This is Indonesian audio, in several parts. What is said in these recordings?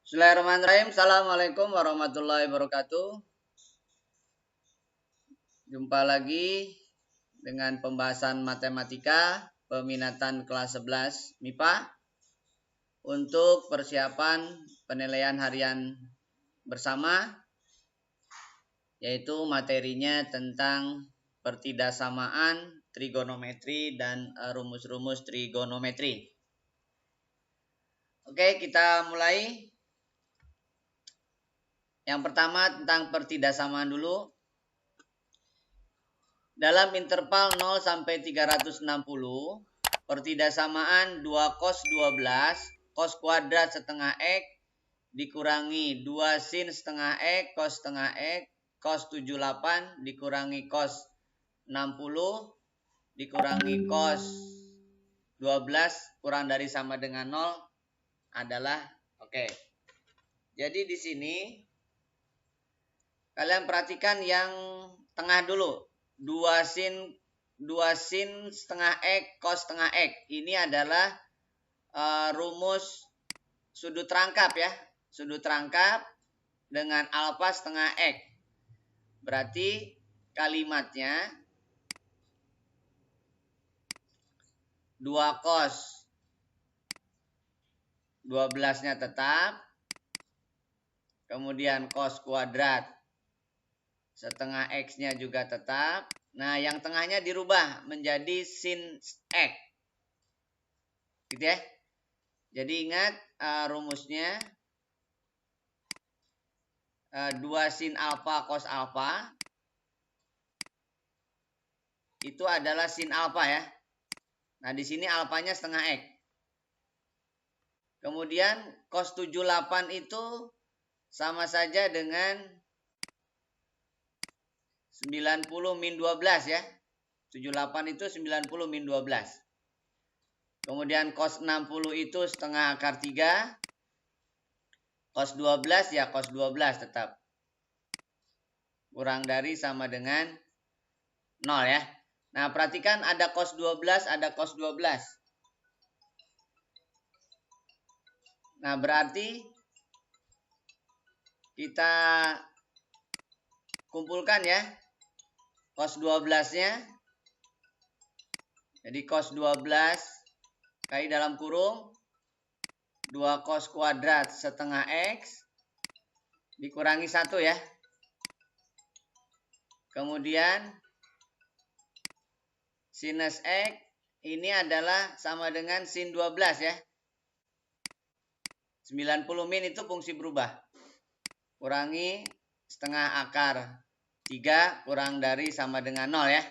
Bismillahirrahmanirrahim. Assalamualaikum warahmatullahi wabarakatuh. Jumpa lagi dengan pembahasan matematika peminatan kelas 11 MIPA untuk persiapan penilaian harian bersama, yaitu materinya tentang pertidasamaan, trigonometri, dan rumus-rumus trigonometri. Oke, kita mulai. Yang pertama tentang pertidasamaan dulu. Dalam interval 0 sampai 360, pertidasamaan 2 cos 12 cos kuadrat setengah X dikurangi 2 sin setengah X cos setengah X cos 78 dikurangi cos 60 dikurangi cos 12 kurang dari sama dengan 0 adalah oke. Jadi di sini kalian perhatikan yang tengah dulu. 2 sin setengah X cos setengah X. Ini adalah rumus sudut rangkap ya. Sudut rangkap dengan alfa setengah X. Berarti kalimatnya 2 cos 12-nya tetap. Kemudian cos kuadrat setengah X-nya juga tetap. Nah, yang tengahnya dirubah menjadi sin X. Gitu ya. Jadi ingat rumusnya 2 sin alfa cos alfa itu adalah sin alfa ya. Nah, di sini alfanya setengah X. Kemudian cos 78 itu sama saja dengan 90 min 12 ya. 78 itu 90 min 12. Kemudian cos 60 itu setengah akar 3. Cos 12 ya cos 12 tetap. Kurang dari sama dengan 0 ya. Nah, perhatikan ada cos 12, ada cos 12. Nah, berarti kita kumpulkan ya. Cos 12-nya. Jadi cos 12 kali dalam kurung 2 cos kuadrat setengah X dikurangi 1 ya. Kemudian sinus X ini adalah sama dengan sin 12 ya. 90 min itu fungsi berubah. Kurangi setengah akar 3 kurang dari sama dengan 0 ya.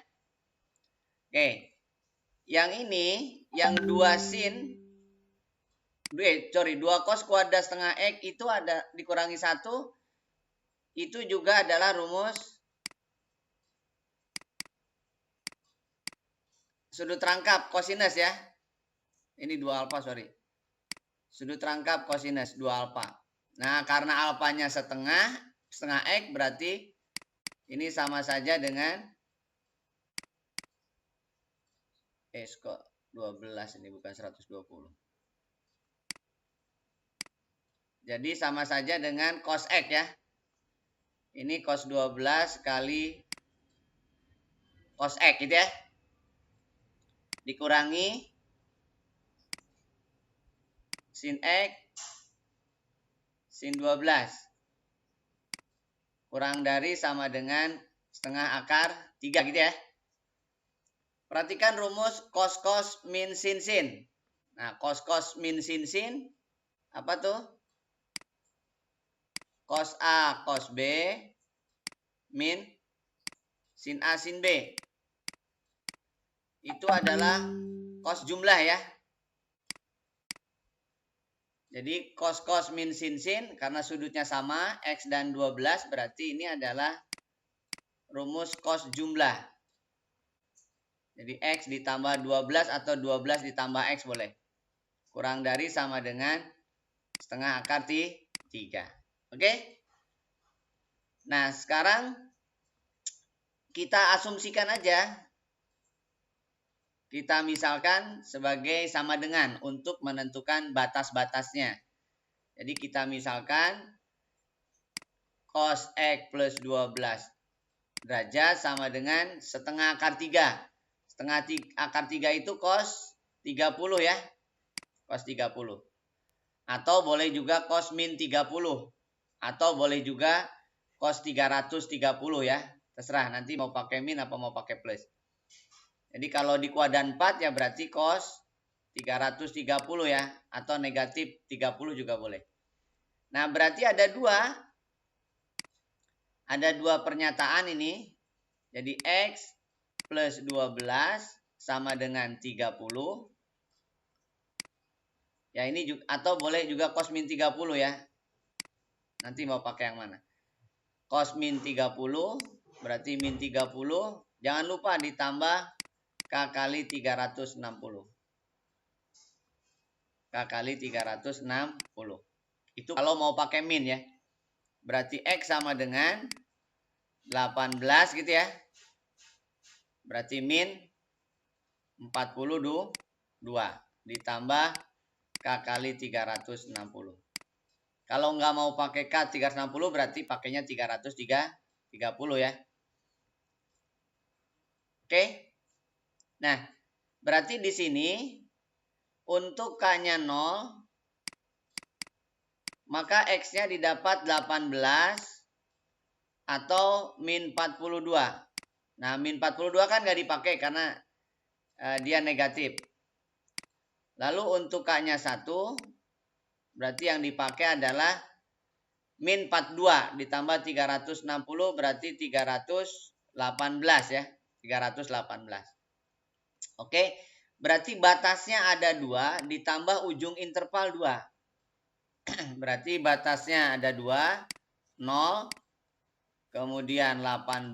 Oke. Yang ini, yang 2 cos kuadrat setengah X itu ada dikurangi 1. Itu juga adalah rumus sudut rangkap kosinus ya. Ini 2 alfa, sorry. Sudut rangkap kosinus 2 alfa. Nah, karena alfanya setengah X berarti ini sama saja dengan kok 12 ini bukan 120. Jadi sama saja dengan cos X ya. Ini cos 12 kali cos X gitu ya. Dikurangi sin X sin 12. Kurang dari sama dengan setengah akar 3 gitu ya. Perhatikan rumus cos min sin. Nah, cos min sin apa tuh? Cos A cos B min sin A sin B. Itu adalah cos jumlah ya. Jadi cos min sin karena sudutnya sama X dan 12 berarti ini adalah rumus cos jumlah. Jadi X ditambah 12 atau 12 ditambah X boleh. Kurang dari sama dengan setengah akar 3. Oke? Nah, sekarang kita asumsikan aja. Kita misalkan sebagai sama dengan untuk menentukan batas-batasnya. Jadi kita misalkan cos X plus 12 derajat sama dengan setengah akar 3. Setengah akar 3 itu cos 30 ya. Cos 30. Atau boleh juga cos min 30. Atau boleh juga cos 330 ya. Terserah nanti mau pakai min apa mau pakai plus. Jadi kalau di kuadran 4 ya berarti cos 330 ya. Atau negatif 30 juga boleh. Nah berarti ada dua pernyataan ini. Jadi X plus 12 sama dengan 30. Ya ini juga, atau boleh juga cos min 30 ya. Nanti mau pakai yang mana? Cos min 30 berarti min 30. Jangan lupa ditambah K kali 360. K kali 360. Itu kalau mau pakai min ya. Berarti X sama dengan 18 gitu ya. Berarti min 42 ditambah K kali 360. Kalau nggak mau pakai K 360 berarti pakainya 330 ya. Oke. Nah, berarti di sini untuk K-nya 0 maka X-nya didapat 18 atau min 42. Nah, min 42 kan nggak dipakai karena dia negatif. Lalu untuk K-nya 1, berarti yang dipakai adalah min 42 ditambah 360 berarti 318 ya. 318. Oke, berarti batasnya ada 2 ditambah ujung interval 2. Berarti batasnya ada 2, 0, kemudian 18,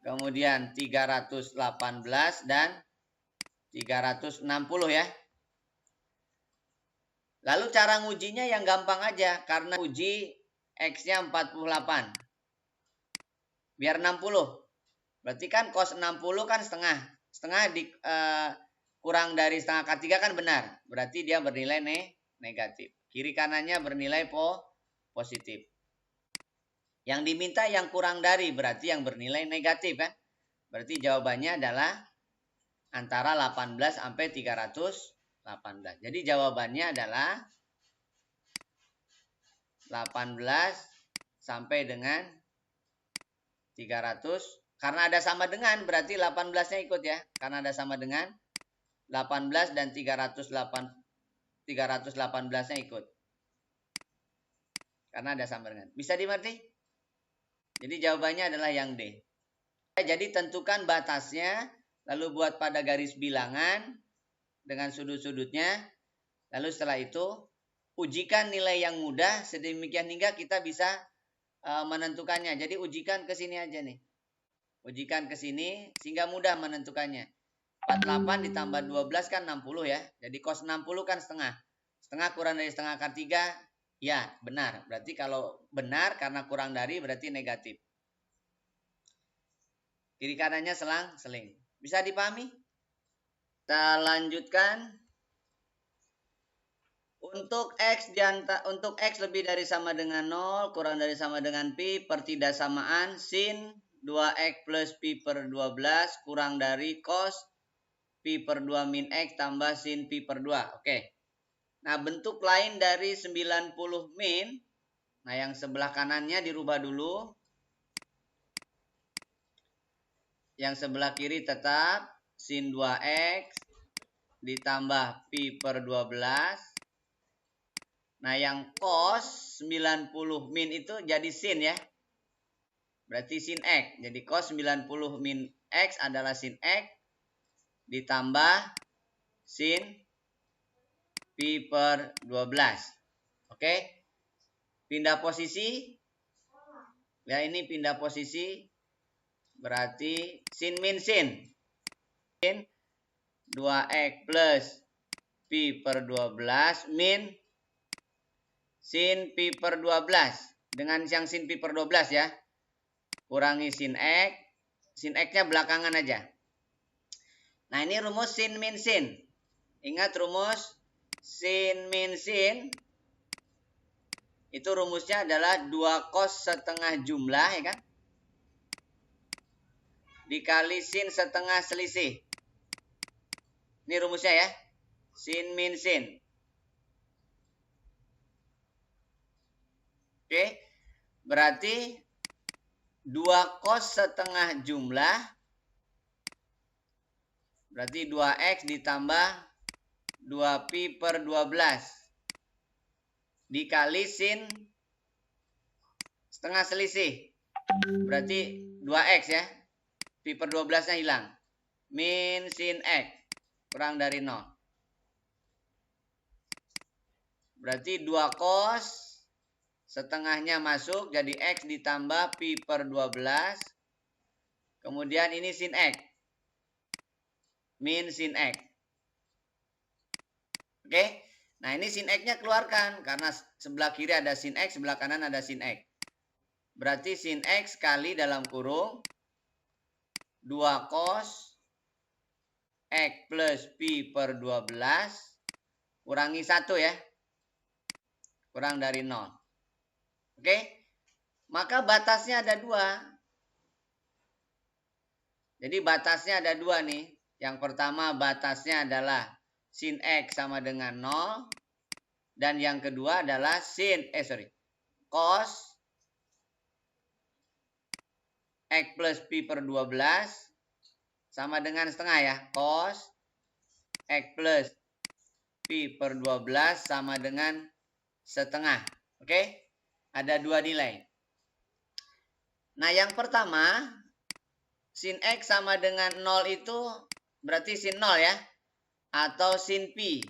kemudian 318 dan 360 ya. Lalu cara ngujinya yang gampang aja karena uji X-nya 48. Biar 60. Berarti kan cos 60 kan setengah. Setengah kurang dari setengah akar 3 kan benar. Berarti dia bernilai negatif. Kiri kanannya bernilai positif. Yang diminta yang kurang dari berarti yang bernilai negatif kan. Berarti jawabannya adalah antara 18 sampai 318. Jadi jawabannya adalah 18 sampai dengan 300. Karena ada sama dengan berarti 18-nya ikut ya. Karena ada sama dengan 18 dan 318-nya ikut. Karena ada sama dengan. Bisa dimengerti? Jadi jawabannya adalah yang D. Jadi tentukan batasnya. Lalu buat pada garis bilangan dengan sudut-sudutnya. Lalu setelah itu ujikan nilai yang mudah sedemikian hingga kita bisa menentukannya. Jadi ujikan ke sini aja nih. Ujikan ke sini sehingga mudah menentukannya. 48 ditambah 12 kan 60 ya. Jadi cos 60 kan setengah. Setengah kurang dari setengah akar 3. Ya benar. Berarti kalau benar karena kurang dari berarti negatif. Kiri kanannya selang-seling. Bisa dipahami? Kita lanjutkan. Untuk X lebih dari sama dengan 0, kurang dari sama dengan Pi, pertidaksamaan sin 2X plus Pi per 12 kurang dari cos Pi per 2 min X tambah sin Pi per 2. Oke. Nah, bentuk lain dari 90 min. Nah, yang sebelah kanannya dirubah dulu. Yang sebelah kiri tetap sin 2X ditambah Pi per 12. Nah, yang cos 90 min itu jadi sin ya. Berarti sin X. Jadi cos 90 min X adalah sin X ditambah sin Pi per 12. Oke. Pindah posisi. Ya, ini pindah posisi. Berarti sin min sin. Sin 2X plus Pi per 12 min sin Pi per 12. Dengan yang sin Pi per 12 ya. Kurangi sin X. Sin X-nya belakangan aja. Nah, ini rumus sin min sin. Ingat rumus sin min sin Itu rumusnya adalah 2 cos setengah jumlah, ya kan? Dikali sin setengah selisih. Ini rumusnya ya. Sin min sin. Oke. Berarti 2 cos setengah jumlah. Berarti 2x ditambah 2pi per 12. Dikali sin setengah selisih. Berarti 2x ya. Pi per 12-nya hilang. Min sin x. Kurang dari 0. Berarti 2 cos. Setengahnya masuk. Jadi x ditambah pi per 12. Kemudian ini sin x. Min sin x. Oke. Nah ini sin x-nya keluarkan. Karena sebelah kiri ada sin x. Sebelah kanan ada sin x. Berarti sin x kali dalam kurung 2 cos x plus pi per 12 kurangi 1 ya. Kurang dari 0. Oke. Maka batasnya ada 2. Jadi batasnya ada 2 nih. Yang pertama batasnya adalah sin x sama dengan 0. Dan yang kedua adalah cos x plus pi per 12 sama dengan setengah ya. Cos x plus pi per 12 sama dengan setengah. Oke? Ada 2 nilai. Nah, yang pertama sin x sama dengan 0 itu berarti sin 0 ya. Atau sin pi.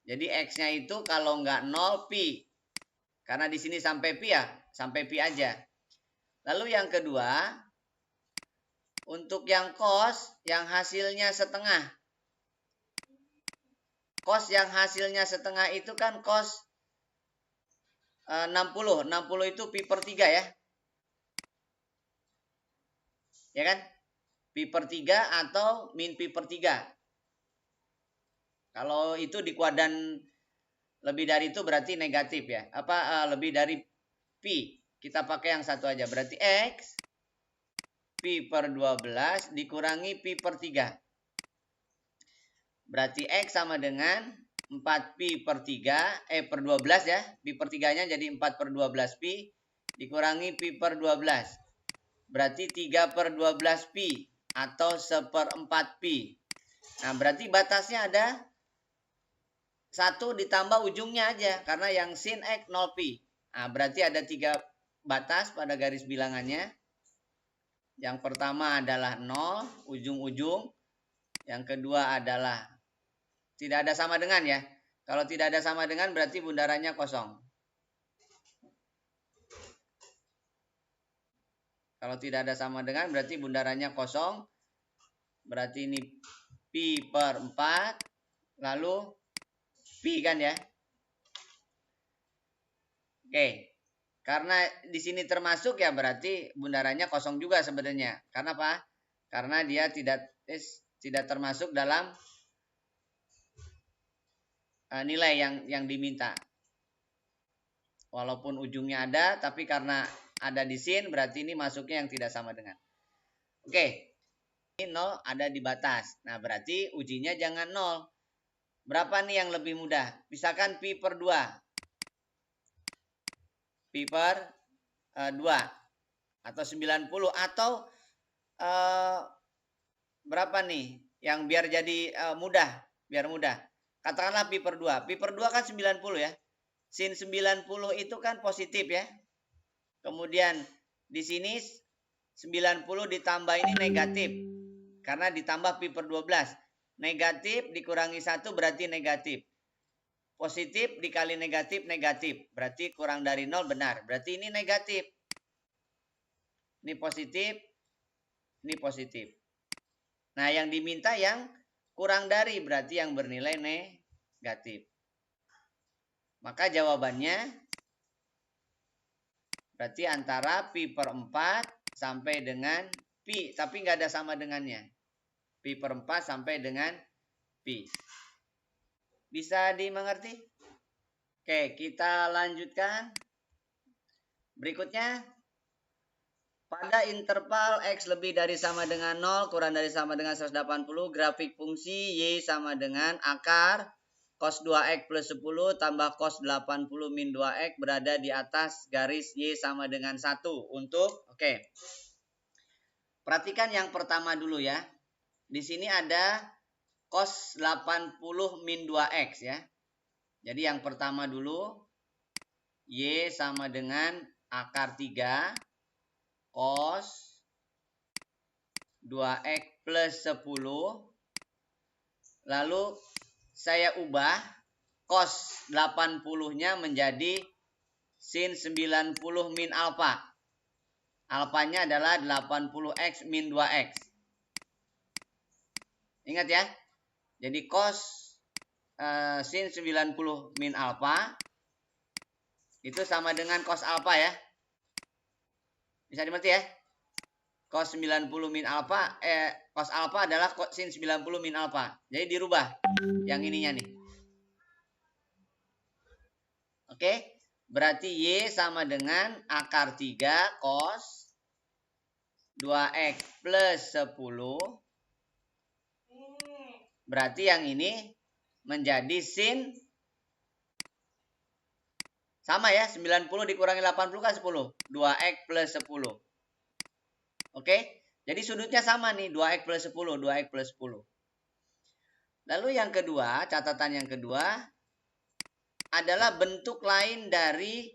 Jadi x-nya itu kalau nggak 0 pi. Karena di sini sampai pi ya. Sampai pi aja. Lalu yang kedua, untuk yang cos, yang hasilnya setengah. Cos yang hasilnya setengah itu kan cos 60. 60 itu pi per 3 ya. Ya kan? Pi per 3 atau min pi per 3. Kalau itu di kuadran lebih dari itu berarti negatif ya. Lebih dari pi. Kita pakai yang satu aja. Berarti x pi per 12 dikurangi pi per 3. Berarti x sama dengan 4 pi per 3. Per 12 ya. Pi per 3-nya jadi 4 per 12 pi. Dikurangi pi per 12. Berarti 3 per 12 pi. Atau 1/4 pi. Nah berarti batasnya ada 1 ditambah ujungnya aja. Karena yang sin x 0 pi. Nah berarti ada 3 batas pada garis bilangannya. Yang pertama adalah 0, ujung-ujung. Yang kedua adalah tidak ada sama dengan ya. Kalau tidak ada sama dengan berarti bundarannya kosong. Kalau tidak ada sama dengan berarti bundarannya kosong. Berarti ini pi per 4. Lalu pi kan ya. Oke. Karena di sini termasuk ya berarti bundarannya kosong juga sebenarnya. Karena apa? Karena dia tidak termasuk dalam nilai yang diminta. Walaupun ujungnya ada, tapi karena ada di sin berarti ini masuknya yang tidak sama dengan. Oke. Ini 0 ada di batas. Nah berarti ujinya jangan 0. Berapa nih yang lebih mudah? Misalkan pi per 2. Pi per 2 atau 90 atau berapa nih yang biar jadi mudah, biar mudah. Katakanlah pi per 2. Pi per 2 kan 90 ya. Sin 90 itu kan positif ya. Kemudian di sini 90 ditambah ini negatif. Karena ditambah pi per 12. Negatif dikurangi 1 berarti negatif. Positif dikali negatif, negatif. Berarti kurang dari 0 benar. Berarti ini negatif. Ini positif. Ini positif. Nah yang diminta yang kurang dari. Berarti yang bernilai negatif. Maka jawabannya berarti antara pi per 4 sampai dengan pi. Tapi nggak ada sama dengannya. Pi per 4 sampai dengan pi. Bisa dimengerti? Oke, kita lanjutkan. Berikutnya, pada interval X lebih dari sama dengan 0, kurang dari sama dengan 180, grafik fungsi Y sama dengan akar cos 2X plus 10 tambah cos 80 min 2X berada di atas garis Y sama dengan 1. Untuk, oke. Perhatikan yang pertama dulu ya. Di sini ada cos 80 min 2X ya. Jadi yang pertama dulu, Y sama dengan akar 3 cos 2X plus 10. Lalu saya ubah cos 80-nya menjadi sin 90 min alfa. Alfanya adalah 80X min 2X. Ingat ya. Jadi cos sin 90 min alfa itu sama dengan cos alfa ya. Bisa dimengerti ya? Cos 90 min alfa, cos alfa adalah sin 90 min alfa. Jadi dirubah yang ininya nih. Oke, berarti Y sama dengan akar 3 cos 2X plus 10. Berarti yang ini menjadi sin sama ya, 90 dikurangi 80 kan 10. 2X plus 10. Oke, jadi sudutnya sama nih, 2X plus 10, 2X plus 10. Lalu yang kedua, catatan yang kedua adalah bentuk lain dari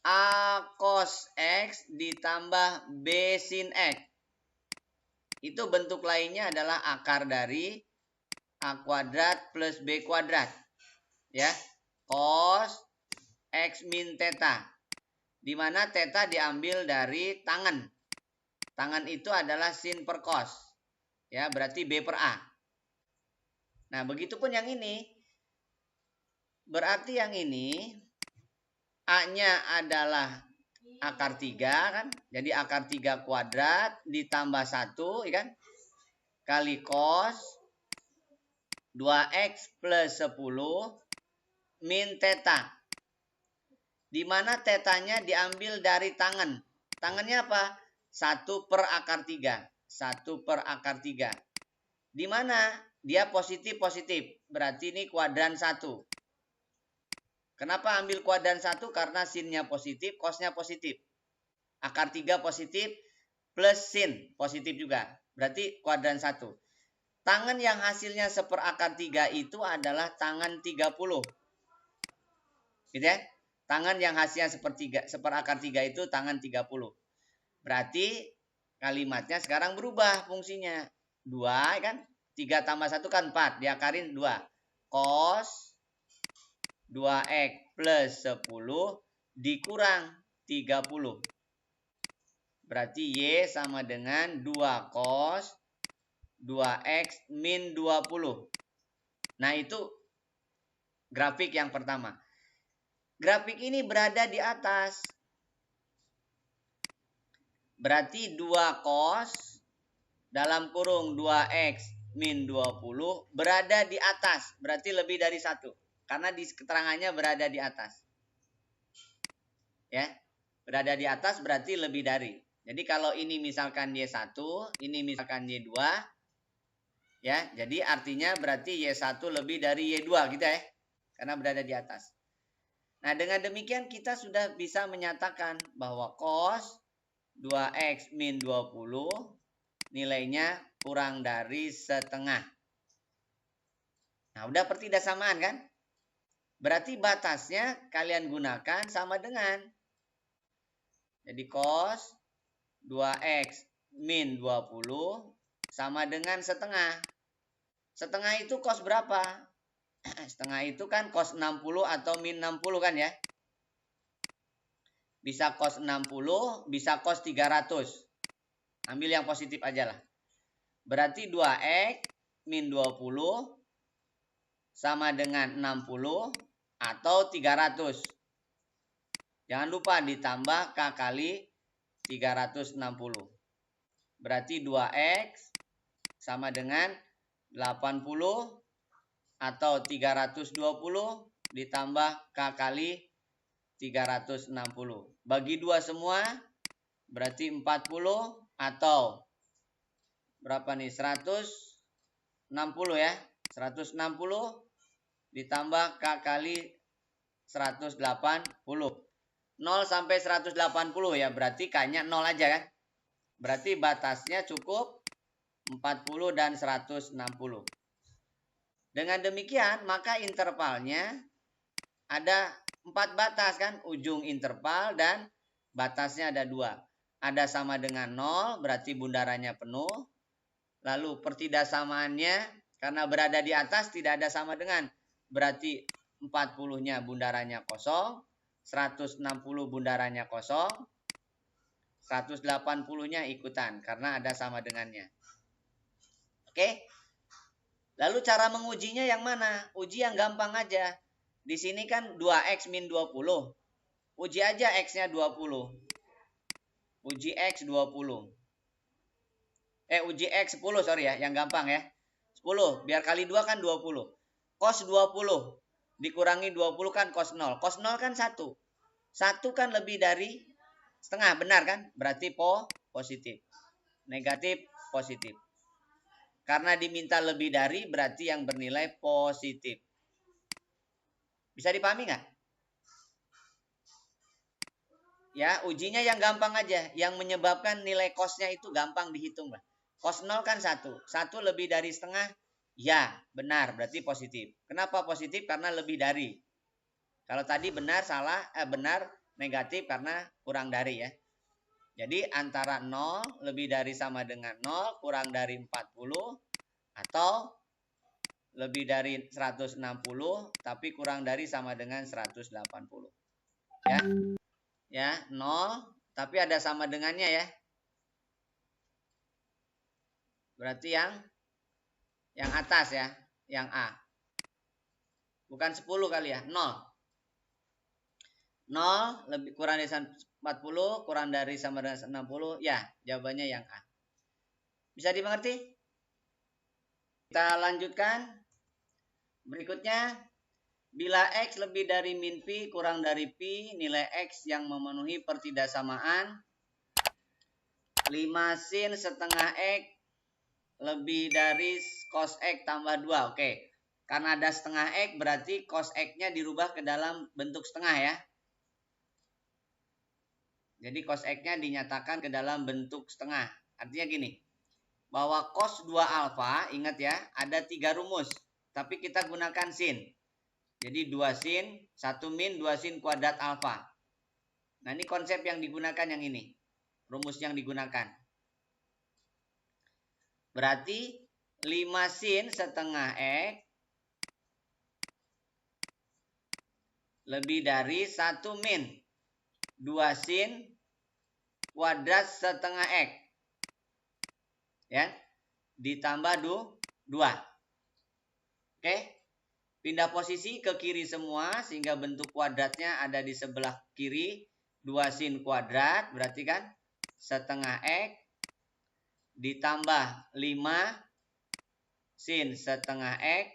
A cos X ditambah B sin X. Itu bentuk lainnya adalah akar dari A kuadrat plus B kuadrat. Ya, cos X min theta. Di mana theta diambil dari tangen. Tangen itu adalah sin per cos. Ya, berarti B per A. Nah, begitupun yang ini. Berarti yang ini A-nya adalah akar 3 kan. Jadi akar 3 kuadrat ditambah 1 ya kan. Kali cos 2X plus 10 min theta. Di mana tetanya diambil dari tangen. Tangennya apa? 1 per akar 3. 1 per akar 3. Di mana dia positif-positif. Berarti ini kuadran 1. Kenapa ambil kuadran 1? Karena sinnya positif, cosnya positif. Akar 3 positif, plus sin positif juga. Berarti kuadran 1. Tangen yang hasilnya seperakar 3 itu adalah tangen 30. Gitu ya? Tangen yang hasilnya seperakar 3 itu tangen 30. Berarti kalimatnya sekarang berubah fungsinya. 2 kan? 3 tambah 1 kan 4. Diakarin 2. Cos 2X plus 10 dikurang 30. Berarti Y sama dengan 2 cos 2X min 20. Nah itu grafik yang pertama. Grafik ini berada di atas. Berarti 2 cos dalam kurung 2X min 20 berada di atas. Berarti lebih dari 1. Karena di keterangannya berada di atas. Ya, berada di atas berarti lebih dari. Jadi kalau ini misalkan Y1, ini misalkan Y2. Ya, jadi artinya berarti Y1 lebih dari Y2 gitu ya. Karena berada di atas. Nah, dengan demikian kita sudah bisa menyatakan bahwa cos 2X min 20 nilainya kurang dari setengah. Nah, udah pertidaksamaan kan? Berarti batasnya kalian gunakan sama dengan. Jadi cos 2X min 20 sama dengan setengah. Setengah itu cos berapa? Setengah itu kan cos 60 atau min 60 kan ya. Bisa cos 60, bisa cos 300. Ambil yang positif aja lah. Berarti 2X min 20 sama dengan 60 atau 300. Jangan lupa ditambah K kali 360. Berarti 2X sama dengan 80 atau 320 ditambah K kali 360. Bagi 2 semua berarti 40 atau berapa nih? 160 ya. 160 ditambah K kali 180. 0 sampai 180 ya, berarti K-nya 0 aja kan. Berarti batasnya cukup 40 dan 160. Dengan demikian, maka intervalnya ada 4 batas kan, ujung interval dan batasnya ada 2. Ada sama dengan 0, berarti bundarannya penuh. Lalu pertidaksamannya, karena berada di atas tidak ada sama dengan, berarti 40-nya bundarannya kosong, 160 bundarannya kosong, 180-nya ikutan karena ada sama dengannya. Oke? Lalu cara mengujinya yang mana? Uji yang gampang aja. Di sini kan 2x min 20. Uji aja x-nya 20. Uji x 20. Uji x 10, sorry ya, yang gampang ya. 10, biar kali 2 kan 20. Cos 20 dikurangi 20 kan cos 0. Cos 0 kan 1. 1 kan lebih dari setengah, benar kan? Berarti positif. Negatif, positif. Karena diminta lebih dari, berarti yang bernilai positif. Bisa dipahami nggak? Ya, ujinya yang gampang aja. Yang menyebabkan nilai cosnya itu gampang dihitung lah. Cos 0 kan 1. 1 lebih dari setengah, ya benar, berarti positif. Kenapa positif? Karena lebih dari. Kalau tadi benar, salah, benar, negatif karena kurang dari ya. Jadi antara 0 lebih dari sama dengan 0 kurang dari 40 atau lebih dari 160 tapi kurang dari sama dengan 180. Ya. Ya, 0 tapi ada sama dengannya ya. Berarti yang atas ya, yang A. Bukan 10 kali ya, 0. 0 lebih kurang dari 40 kurang dari sama dengan 60, ya, jawabannya yang A. Bisa dimengerti? Kita lanjutkan. Berikutnya, bila X lebih dari min Pi kurang dari Pi, nilai X yang memenuhi pertidaksamaan 5 sin setengah X lebih dari cos X tambah 2. Oke, karena ada setengah X berarti cos X-nya dirubah ke dalam bentuk setengah ya. Jadi cos X-nya dinyatakan ke dalam bentuk setengah. Artinya gini, bahwa cos 2 alfa, ingat ya, ada 3 rumus. Tapi kita gunakan sin. Jadi 2 sin, 1 min, 2 sin kuadrat alfa. Nah ini konsep yang digunakan yang ini. Rumus yang digunakan. Berarti 5 sin setengah X lebih dari 1 min 2 sin kuadrat setengah X. Ya. Ditambah 2. Oke. Pindah posisi ke kiri semua sehingga bentuk kuadratnya ada di sebelah kiri. 2 sin kuadrat berarti kan setengah X ditambah 5 sin setengah X.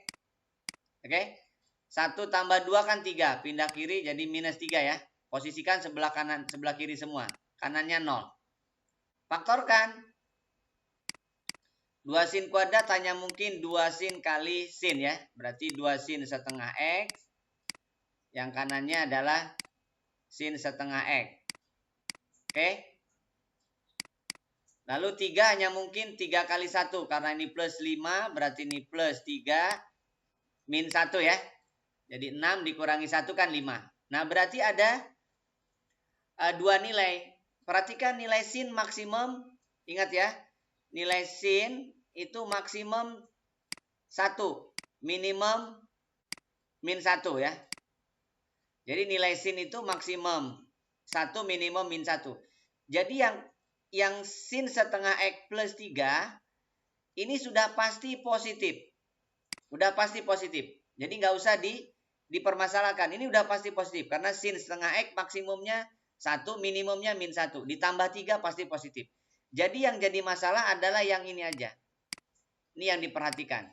Oke. 1 tambah 2 kan 3. Pindah kiri jadi minus 3 ya. Posisikan sebelah kanan, sebelah kiri semua. Kanannya 0. Faktorkan. 2 sin kuadrat hanya mungkin 2 sin kali sin ya. Berarti 2 sin setengah X. Yang kanannya adalah sin setengah X. Oke. Lalu 3 hanya mungkin 3 kali 1. Karena ini plus 5 berarti ini plus 3 min 1 ya. Jadi 6 dikurangi 1 kan 5. Nah berarti ada 2 nilai. Perhatikan nilai sin maksimum. Ingat ya. Nilai sin itu maksimum 1, minimum min 1 ya. Jadi nilai sin itu maksimum 1, minimum min 1. Jadi yang sin setengah X plus 3 ini sudah pasti positif. Udah pasti positif. Jadi nggak usah dipermasalahkan. Ini udah pasti positif karena sin setengah X maksimumnya 1, minimumnya min 1. Ditambah 3 pasti positif. Jadi yang jadi masalah adalah yang ini aja. Ini yang diperhatikan.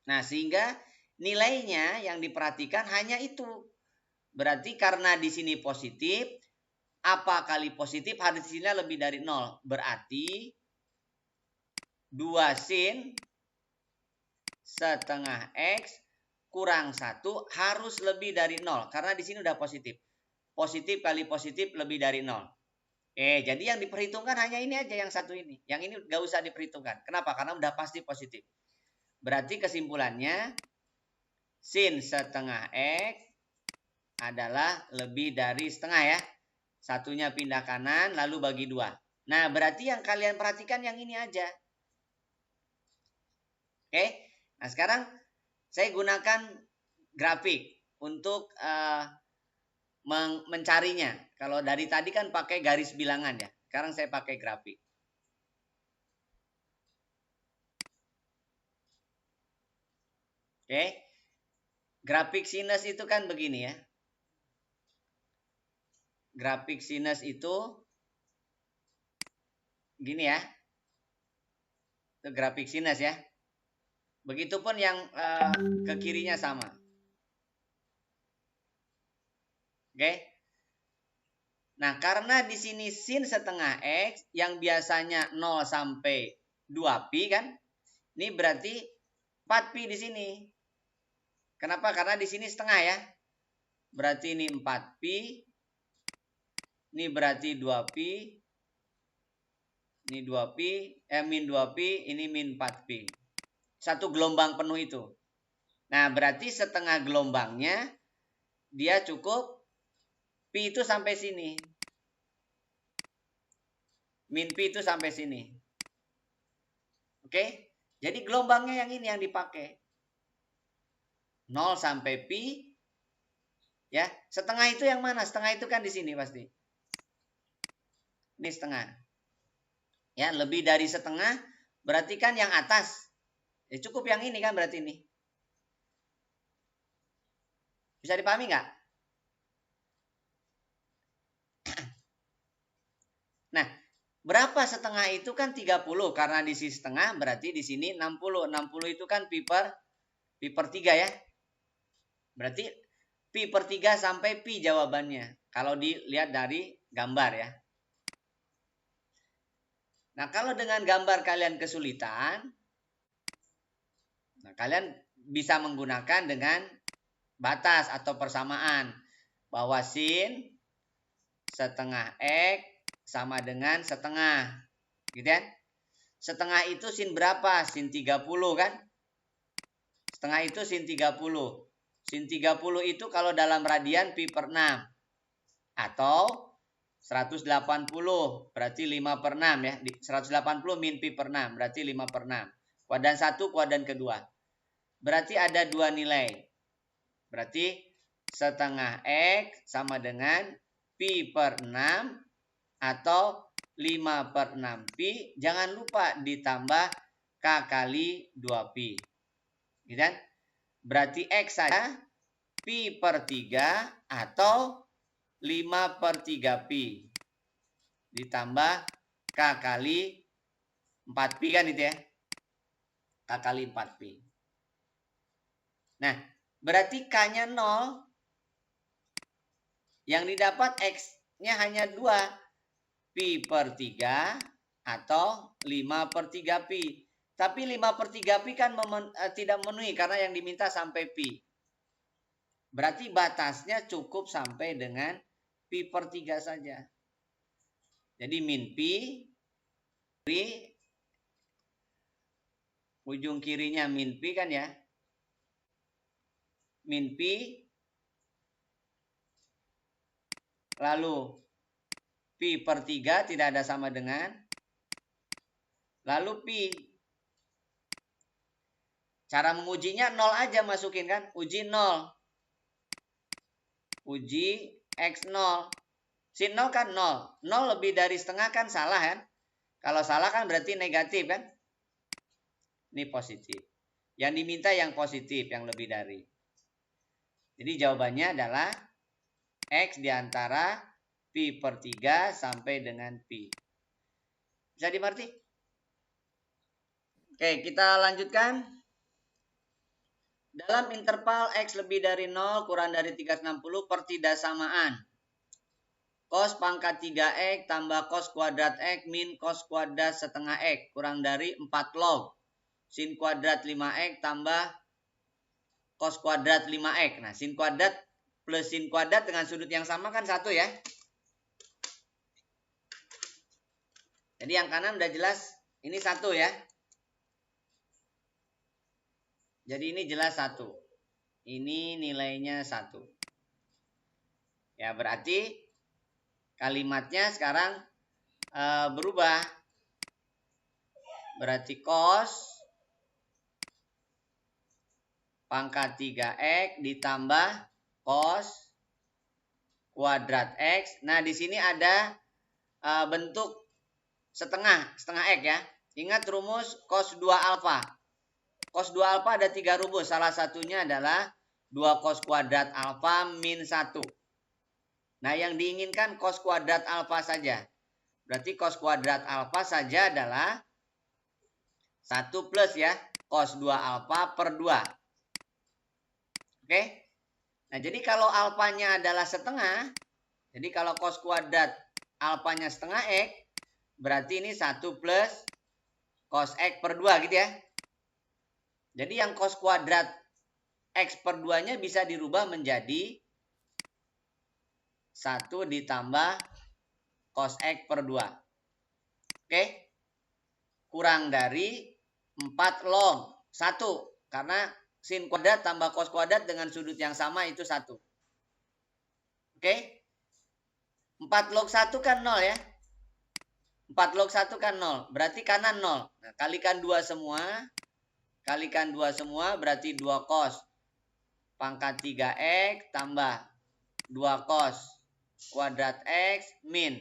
Nah, sehingga nilainya yang diperhatikan hanya itu. Berarti karena di sini positif, apa kali positif hasilnya lebih dari 0. Berarti 2 sin setengah X kurang 1 harus lebih dari 0. Karena di sini udah positif. Positif kali positif lebih dari 0. Jadi yang diperhitungkan hanya ini aja, yang satu ini. Yang ini gak usah diperhitungkan. Kenapa? Karena udah pasti positif. Berarti kesimpulannya sin setengah X adalah lebih dari setengah ya. Satunya pindah kanan lalu bagi 2. Nah berarti yang kalian perhatikan yang ini aja. Oke. Nah sekarang saya gunakan grafik untuk mencarinya. Kalau dari tadi kan pakai garis bilangan ya. Sekarang saya pakai grafik. Oke. Grafik sinus itu kan begini ya. Grafik sinus itu gini ya. Itu grafik sinus ya. Begitupun yang ke kirinya sama. Oke. Nah, karena di sini sin setengah X yang biasanya 0 sampai 2pi kan. Ini berarti 4pi di sini. Kenapa? Karena di sini setengah ya. Berarti ini 4pi. Ini berarti 2pi. Ini 2pi, min 2pi, ini min 4pi. Satu gelombang penuh itu. Nah, berarti setengah gelombangnya dia cukup pi itu sampai sini. Min pi itu sampai sini. Oke? Jadi gelombangnya yang ini yang dipakai. 0 sampai pi. Ya, setengah itu yang mana? Setengah itu kan di sini pasti. Ini setengah. Ya, lebih dari setengah berarti kan yang atas. Ya, cukup yang ini kan berarti ini. Bisa dipahami nggak? Nah, berapa setengah itu kan 30. Karena di sini setengah berarti di sini 60. 60 itu kan pi per 3 ya. Berarti pi per 3 sampai pi jawabannya. Kalau dilihat dari gambar ya. Nah, kalau dengan gambar kalian kesulitan, nah, kalian bisa menggunakan dengan batas atau persamaan. Bahwa sin setengah X sama dengan setengah. Gitu ya. Setengah itu sin berapa? Sin 30 kan? Setengah itu sin 30. Sin 30 itu kalau dalam radian pi per 6. Atau 180 berarti 5 per 6 ya. 180 min pi per 6 berarti 5 per 6. Kuadran 1, kuadran kedua. Berarti ada dua nilai. Berarti setengah X sama dengan pi per 6 atau 5 per 6 pi. Jangan lupa ditambah K kali 2pi. Gitu kan? Berarti X saja pi per 3 atau 5 per 3pi ditambah K kali 4pi kan itu ya. K kali 4pi. Nah, berarti K-nya 0. Yang didapat X-nya hanya 2. Pi per 3 atau 5 per 3pi. Tapi 5 per 3pi kan tidak memenuhi karena yang diminta sampai pi. Berarti batasnya cukup sampai dengan pi per 3 saja. Jadi min pi, ujung kirinya min pi kan ya. Min pi, lalu pi per 3 tidak ada sama dengan, lalu pi. Cara mengujinya 0 aja masukin kan, uji 0. Uji X 0. Sin 0 kan 0. 0 lebih dari setengah kan salah kan. Kalau salah kan berarti negatif kan. Ini positif. Yang diminta yang positif, yang lebih dari. Jadi jawabannya adalah X diantara pi per 3 sampai dengan pi. Bisa dimengerti? Oke, kita lanjutkan. Dalam interval X lebih dari 0 kurang dari 360 pertidaksamaan cos pangkat 3X tambah cos kuadrat X min cos kuadrat setengah X kurang dari 4 log sin kuadrat 5X tambah cos kuadrat 5X. Nah, sin kuadrat plus sin kuadrat dengan sudut yang sama kan satu ya. Jadi yang kanan udah jelas ini satu ya. Jadi ini jelas satu. Ini nilainya satu. Ya berarti kalimatnya sekarang berubah. Berarti cos pangkat 3X ditambah cos kuadrat X. Nah di sini ada bentuk setengah X ya. Ingat rumus cos 2 alfa. Cos 2 alfa ada 3 rumus. Salah satunya adalah 2 cos kuadrat alfa min 1. Nah, yang diinginkan cos kuadrat alfa saja. Berarti cos kuadrat alfa saja adalah 1 plus ya. Cos 2 alfa per 2. Oke. Nah, jadi kalau alfanya adalah setengah. Jadi kalau cos kuadrat alfanya setengah X. Berarti ini 1 plus cos X per 2 gitu ya. Jadi yang cos kuadrat X per 2-nya bisa dirubah menjadi 1 ditambah cos X per 2. Oke. Kurang dari 4 log 1. Karena sin kuadrat tambah cos kuadrat dengan sudut yang sama itu 1. Oke. 4 log 1 kan 0 ya. 4 log 1 kan 0. Berarti kanan 0. Nah, kalikan 2 semua. Kalikan 2 semua berarti 2 cos pangkat 3X tambah 2 cos kuadrat X min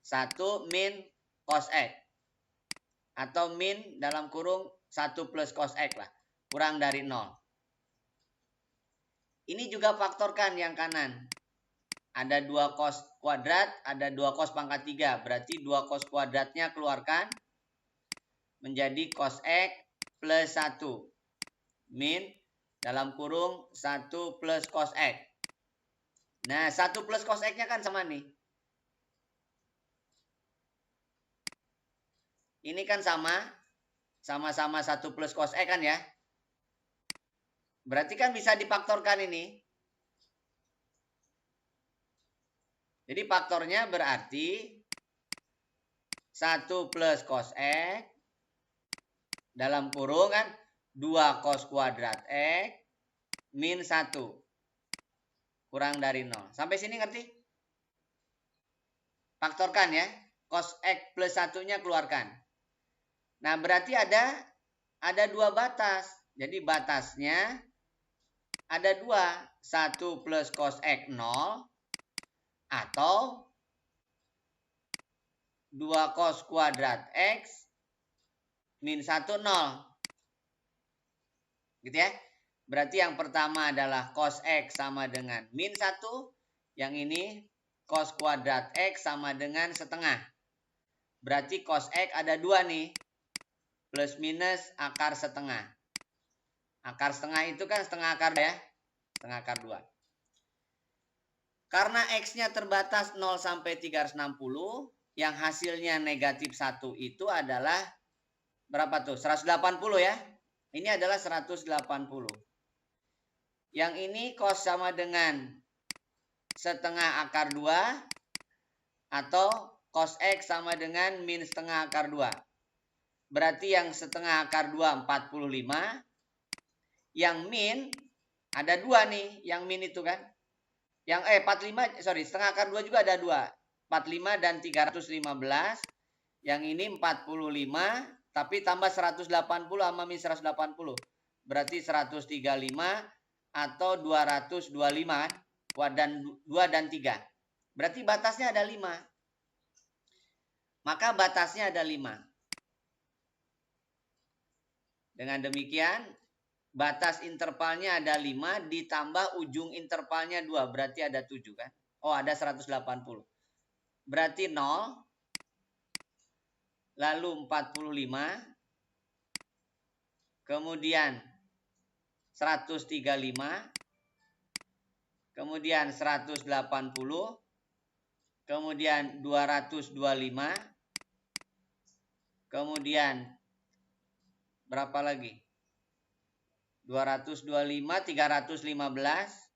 1 min cos X. Atau min dalam kurung 1 plus cos X lah. Kurang dari 0. Ini juga faktorkan yang kanan. Ada 2 cos kuadrat, ada 2 cos pangkat 3. Berarti 2 cos kuadratnya keluarkan. Menjadi cos X plus 1 min dalam kurung 1 plus cos X. Nah 1 plus cos X nya kan sama nih. Ini kan sama-sama 1 plus cos X kan ya. Berarti kan bisa difaktorkan ini. Jadi faktornya berarti 1 plus cos X dalam kurung kan 2 cos kuadrat X min 1 kurang dari 0. Sampai sini ngerti? Faktorkan ya. Cos X plus 1-nya keluarkan. Nah berarti ada 2 batas. Jadi batasnya ada 2. 1 plus cos X 0 atau 2 cos kuadrat X min 1 0. Gitu ya. Berarti yang pertama adalah cos X sama dengan min 1. Yang ini cos kuadrat X sama dengan setengah. Berarti cos X ada 2 nih. Plus minus akar setengah. Akar setengah itu kan setengah akar ya. Setengah akar 2. Karena X-nya terbatas 0 sampai 360. Yang hasilnya negatif 1 itu adalah berapa tuh? 180 ya. Ini adalah 180. Yang ini cos sama dengan setengah akar 2. Atau cos X sama dengan min setengah akar 2. Berarti yang setengah akar 2 45. Yang min ada 2 nih. Yang min itu kan. Yang 45 sorry setengah akar 2 juga ada 2. 45 dan 315. Yang ini 45. Tapi tambah 180 sama min 180. Berarti 135 atau 225 kan. Dan 2 dan 3. Berarti batasnya ada 5. Maka batasnya ada 5. Dengan demikian, batas intervalnya ada 5 ditambah ujung intervalnya 2. Berarti ada 7 kan. Oh ada 180. Berarti 0. Lalu 45. Kemudian 135, kemudian 180, kemudian 225, kemudian berapa lagi? 225, 315,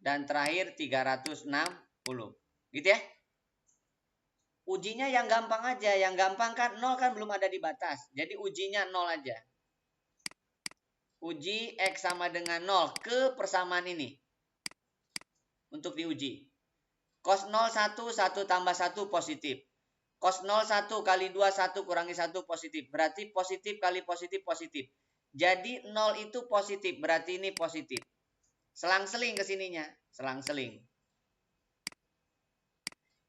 dan terakhir 360. Gitu ya? Ujinya yang gampang aja. Yang gampang kan 0 kan belum ada di batas. Jadi ujinya 0 aja. Uji X sama dengan 0 ke persamaan ini. Untuk diuji. Cos 0, 1, 1 tambah 1 positif. Cos 0, 1 kali 2, 1 kurangi 1 positif. Berarti positif kali positif, positif. Jadi 0 itu positif. Berarti ini positif. Selang-seling ke sininya. Selang-seling.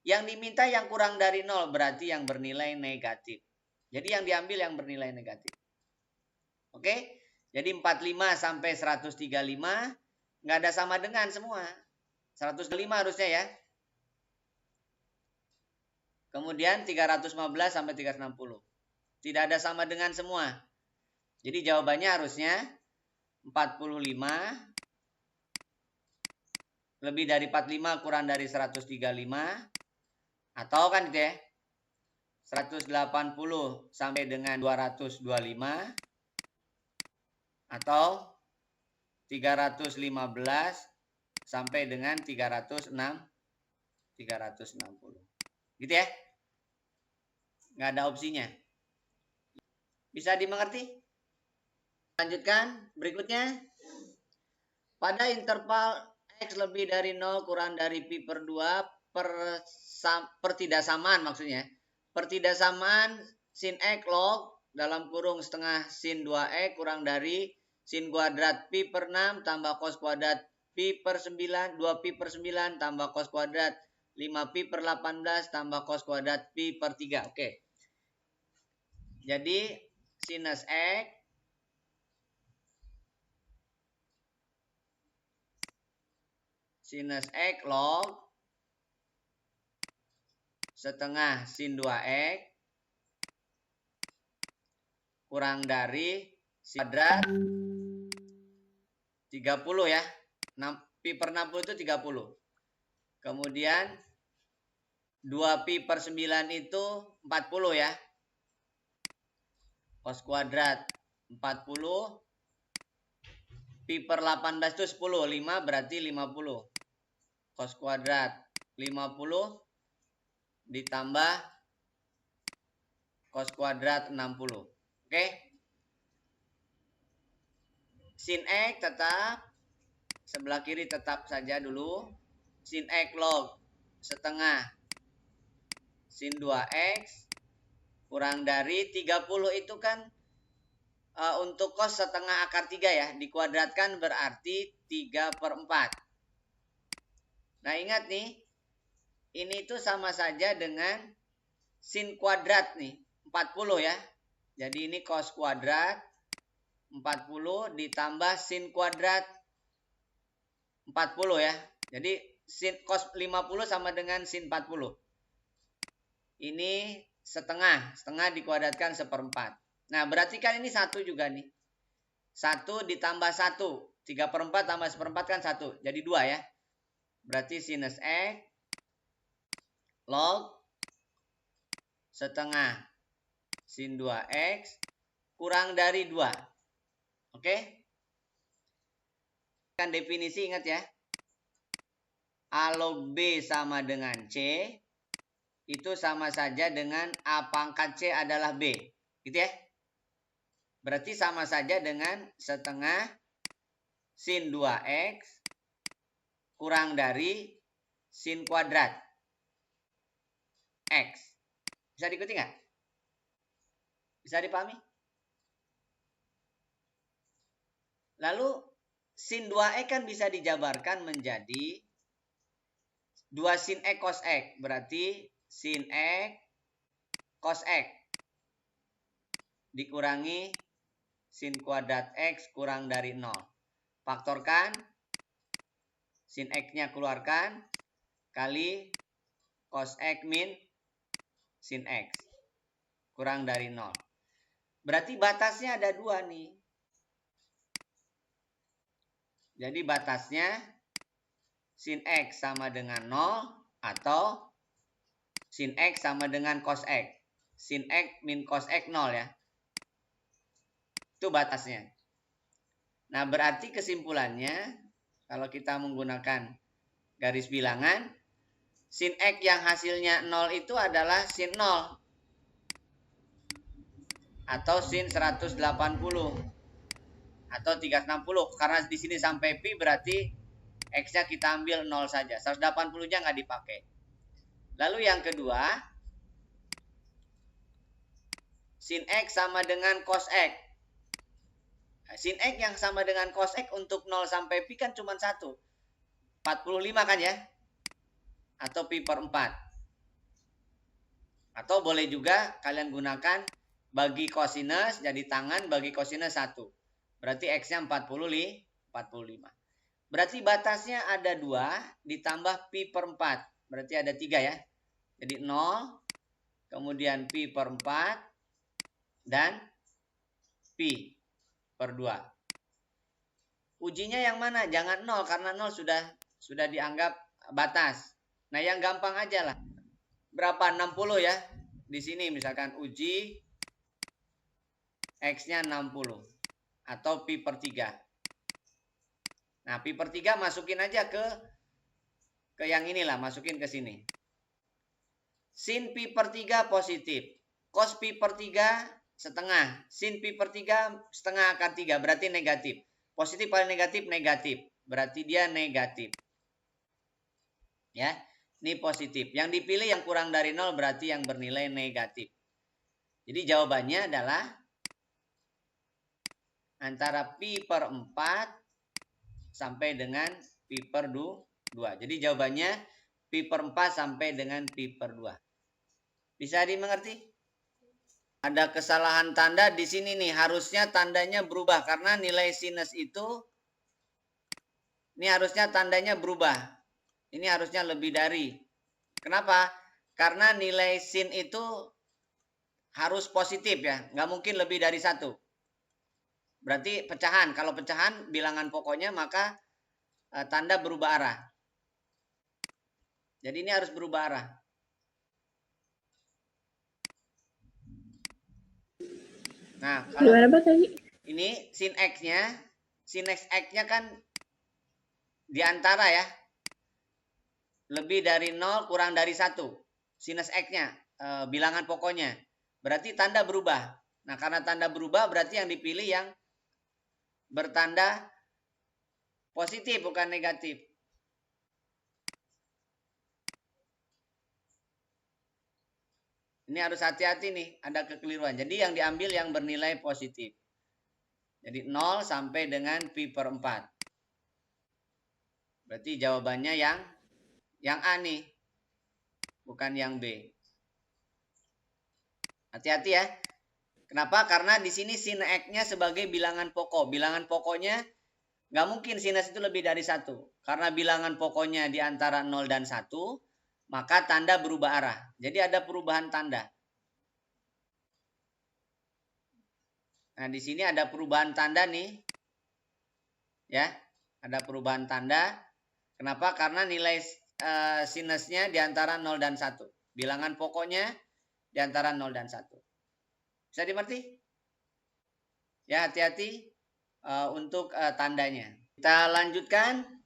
Yang diminta yang kurang dari 0. Berarti yang bernilai negatif. Jadi yang diambil yang bernilai negatif. Oke? Jadi 45 sampai 135. Nggak ada sama dengan semua. 105 harusnya ya. Kemudian 315 sampai 360. Tidak ada sama dengan semua. Jadi jawabannya harusnya 45 lebih dari 45 kurang dari 135. Atau kan gitu ya. 180 sampai dengan 225. Atau 315 sampai dengan 360. Gitu ya. Nggak ada opsinya. Bisa dimengerti? Lanjutkan berikutnya. Pada interval X lebih dari 0 kurang dari pi per 2 pertidaksamaan maksudnya. Pertidaksamaan sin X log dalam kurung setengah sin 2X kurang dari sin kuadrat pi per 6 tambah cos kuadrat pi per 9, 2 pi per 9 tambah cos kuadrat 5 pi per 18 tambah cos kuadrat pi per 3. Oke. Jadi sinus X log setengah sin 2X kurang dari sin kuadrat 30 ya. 6 pi per 60 itu 30. Kemudian 2 pi per 9 itu 40 ya. Cos kuadrat 40. Pi per 18 itu 10. 5 berarti 50. Cos kuadrat 50 ditambah cos kuadrat 60. Oke. Sin X tetap. Sebelah kiri tetap saja dulu. Sin X log setengah sin 2X kurang dari 30 itu kan untuk cos setengah akar 3 ya. Dikuadratkan berarti 3 per 4. Nah ingat nih. Ini tuh sama saja dengan sin kuadrat nih. 40 ya. Jadi ini cos kuadrat 40 ditambah sin kuadrat 40 ya. Jadi sin cos 50 sama dengan sin 40. Ini setengah. Setengah dikuadratkan seperempat. Nah berarti kan ini 1 juga nih. 1 ditambah 1. 3 per 4 tambah seperempat kan 1. Jadi 2 ya. Berarti sinus X log setengah sin 2X kurang dari 2. Oke? Kan definisi ingat ya. A log B sama dengan C. Itu sama saja dengan A pangkat C adalah B. Gitu ya. Berarti sama saja dengan setengah sin 2X kurang dari sin kuadrat X. Bisa diikuti nggak? Bisa dipahami? Lalu sin 2X kan bisa dijabarkan menjadi 2 sin X cos X. Berarti sin X cos X dikurangi sin kuadrat X kurang dari 0. Faktorkan. Sin X-nya keluarkan. Kali cos X min sin X. Kurang dari 0. Berarti batasnya ada 2 nih. Jadi batasnya sin X sama dengan 0 atau sin X sama dengan cos X. Sin X min cos X 0 ya. Itu batasnya. Nah, berarti kesimpulannya, kalau kita menggunakan garis bilangan, sin X yang hasilnya 0 itu adalah sin 0. Atau sin 180. Atau 360. Karena di sini sampai pi berarti X-nya kita ambil 0 saja. 180-nya nggak dipakai. Lalu yang kedua, sin X sama dengan cos X. Sin X yang sama dengan cos X untuk 0 sampai pi kan cuma 1. 45 kan ya? Atau pi per 4. Atau boleh juga kalian gunakan bagi kosinus jadi tangan, bagi kosinus 1. Berarti X-nya 45. Berarti batasnya ada 2 ditambah pi per 4. Berarti ada 3 ya. Jadi 0, kemudian pi per 4, dan pi per 2. Ujinya yang mana? Jangan 0, karena 0 sudah dianggap batas. Nah, yang gampang aja lah. Berapa? 60 ya. Di sini misalkan uji X-nya 60. Atau pi per 3. Nah, pi per 3 masukin aja ke yang inilah, masukin ke sini. Sin pi per 3 positif. Cos pi per 3 setengah. Sin pi per 3 setengah akar 3. Berarti negatif. Positif kali negatif, negatif. Berarti dia negatif. Ya, ini positif. Yang dipilih yang kurang dari 0 berarti yang bernilai negatif. Jadi jawabannya adalah antara pi per 4 sampai dengan pi per 2. Jadi jawabannya pi per 4 sampai dengan pi per 2. Bisa dimengerti? Ada kesalahan tanda di sini nih. Harusnya tandanya berubah karena nilai sinus itu ini harusnya tandanya berubah. Ini harusnya lebih dari. Kenapa? Karena nilai sin itu harus positif ya. Nggak mungkin lebih dari 1. Berarti pecahan. Kalau pecahan bilangan pokoknya maka tanda berubah arah. Jadi ini harus berubah arah. Nah, kalau ini sin X-nya, sin X-nya kan di antara ya. Lebih dari 0 kurang dari 1. Sinus X-nya, bilangan pokoknya. Berarti tanda berubah. Nah, karena tanda berubah berarti yang dipilih yang bertanda positif bukan negatif. Ini harus hati-hati nih, ada kekeliruan. Jadi yang diambil yang bernilai positif. Jadi 0 sampai dengan pi per 4. Berarti jawabannya yang A nih. Bukan yang B. Hati-hati ya. Kenapa? Karena di sini sin X-nya sebagai bilangan pokok. Bilangan pokoknya nggak mungkin sinus itu lebih dari 1. Karena bilangan pokoknya di antara 0 dan 1, maka tanda berubah arah. Jadi ada perubahan tanda. Nah, di sini ada perubahan tanda nih. Ya, ada perubahan tanda. Kenapa? Karena nilai sinusnya di antara 0 dan 1. Bilangan pokoknya di antara 0 dan 1. Bisa dimengerti? Ya, hati-hati untuk tandanya. Kita lanjutkan.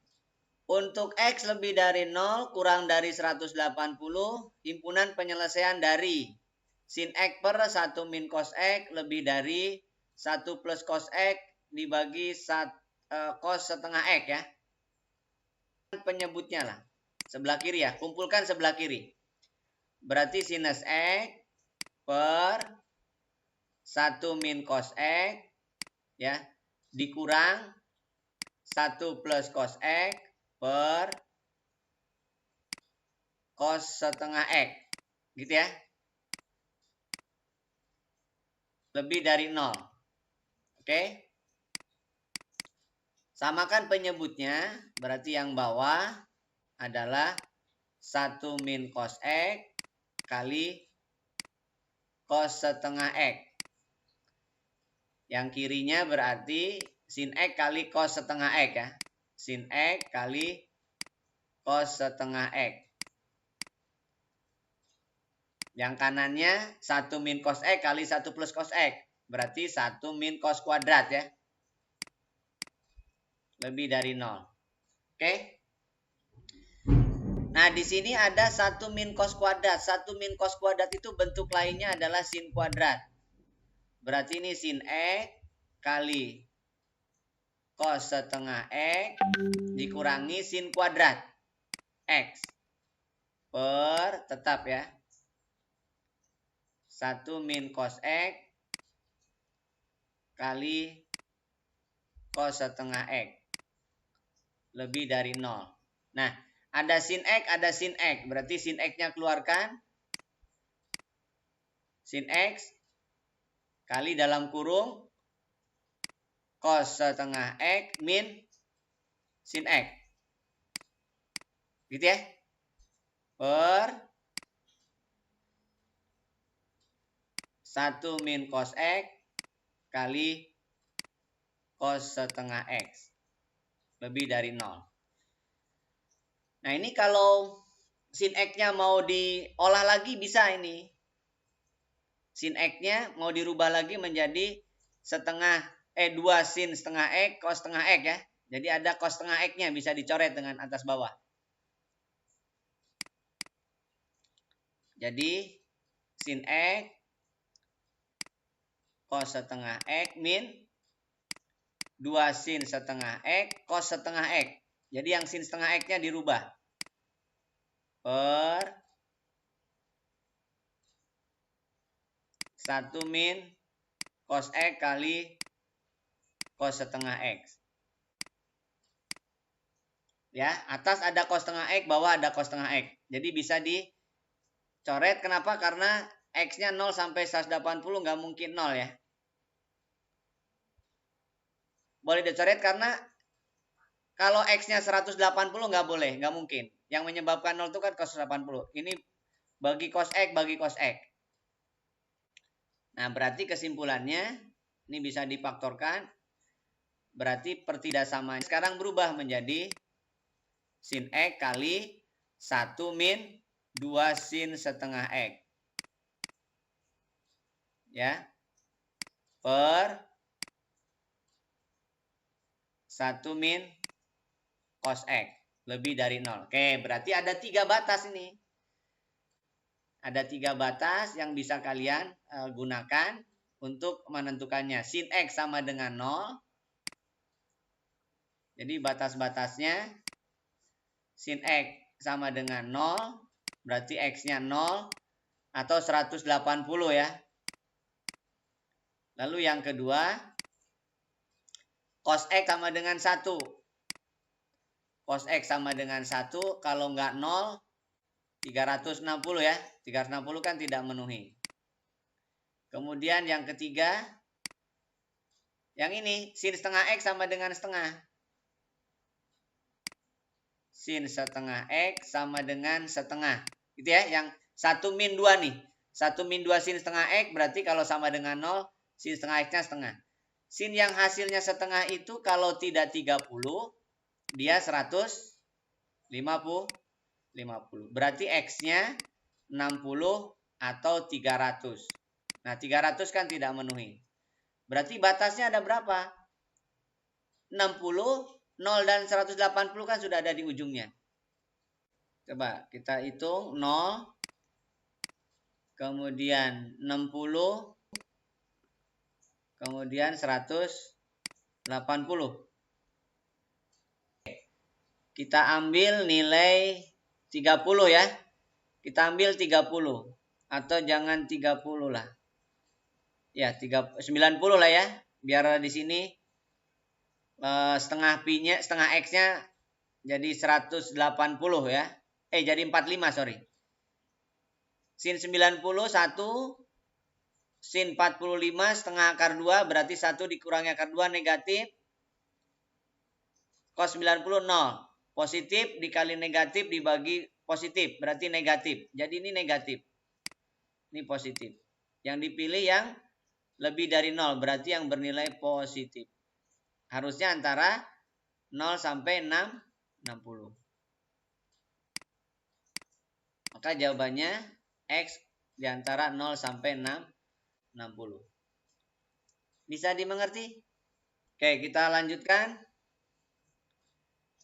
Untuk X lebih dari 0 kurang dari 180, himpunan penyelesaian dari sin X per 1 min cos X lebih dari 1 plus cos X dibagi cos setengah X ya. Penyebutnya lah. Sebelah kiri ya. Kumpulkan sebelah kiri. Berarti sinus X per 1 min cos X ya dikurang 1 plus cos X per cos setengah X. Gitu ya. Lebih dari 0. Oke. Samakan penyebutnya. Berarti yang bawah adalah 1 min cos X kali cos setengah X. Yang kirinya berarti sin X kali cos setengah X ya. sin X kali cos setengah X. Yang kanannya 1 min cos X kali 1 plus cos X. Berarti 1 min cos kuadrat ya. Lebih dari 0. Oke. Nah, di sini ada 1 min cos kuadrat. 1 min cos kuadrat itu bentuk lainnya adalah sin kuadrat. Berarti ini sin X kali cos setengah X dikurangi sin kuadrat X per tetap ya. 1 min cos X kali cos setengah X lebih dari 0. Nah, ada sin X, ada sin X. Berarti sin X-nya keluarkan. Sin X kali dalam kurung cos setengah X min sin X. Gitu ya. Per 1 min cos X kali cos setengah X lebih dari 0. Nah, ini kalau sin X-nya mau diolah lagi bisa ini. Sin X-nya mau dirubah lagi menjadi 2 sin setengah X cos setengah X ya. Jadi ada cos setengah X-nya bisa dicoret dengan atas bawah. Jadi sin X cos setengah X min 2 sin setengah X cos setengah X. Jadi yang sin setengah X-nya dirubah. Per 1 min cos X kali cos setengah X. Ya, atas ada cos setengah X, bawah ada cos setengah X. Jadi bisa dicoret. Kenapa? Karena X-nya 0 sampai 180 nggak mungkin 0 ya. Boleh dicoret karena kalau X-nya 180 nggak boleh, nggak mungkin. Yang menyebabkan 0 itu kan cos 180. Ini bagi cos X, bagi cos X. Nah, berarti kesimpulannya, ini bisa difaktorkan. Berarti pertidaksamaan sekarang berubah menjadi sin X kali 1 min 2 sin setengah X. Ya. Per 1 min cos X lebih dari 0. Oke, berarti ada 3 batas ini. Ada 3 batas yang bisa kalian gunakan untuk menentukannya. Sin X sama dengan 0. Jadi batas-batasnya sin X sama dengan 0. Berarti X-nya 0 atau 180 ya. Lalu yang kedua, cos X sama dengan 1. Cos X sama dengan 1, kalau nggak 0, 360 ya. 360 kan tidak memenuhi. Kemudian yang ketiga, yang ini, sin setengah X sama dengan setengah. Sin setengah X sama dengan setengah. Gitu ya, yang 1 min 2 nih. 1 min 2 sin setengah X berarti kalau sama dengan 0, sin setengah X-nya setengah. Sin yang hasilnya setengah itu kalau tidak 30, dia 150. Berarti X-nya 60 atau 300. Nah, 300 kan tidak memenuhi. Berarti batasnya ada berapa? 60, 0 dan 180 kan sudah ada di ujungnya. Coba kita hitung 0, kemudian 60, kemudian 180. Kita ambil nilai 30 ya. Kita ambil 30 atau jangan 30 lah. Ya, 90 lah ya. Biar di sini setengah pi-nya, setengah X-nya jadi 180 ya. Jadi 45, sorry. Sin 90 1, sin 45 setengah akar 2 berarti 1 dikurangi akar 2 negatif. Cos 90 0. Positif dikali negatif dibagi positif berarti negatif. Jadi ini negatif. Ini positif. Yang dipilih yang lebih dari 0 berarti yang bernilai positif. Harusnya antara 0 sampai 60. Maka jawabannya X di antara 0 sampai 60. Bisa dimengerti? Oke, kita lanjutkan.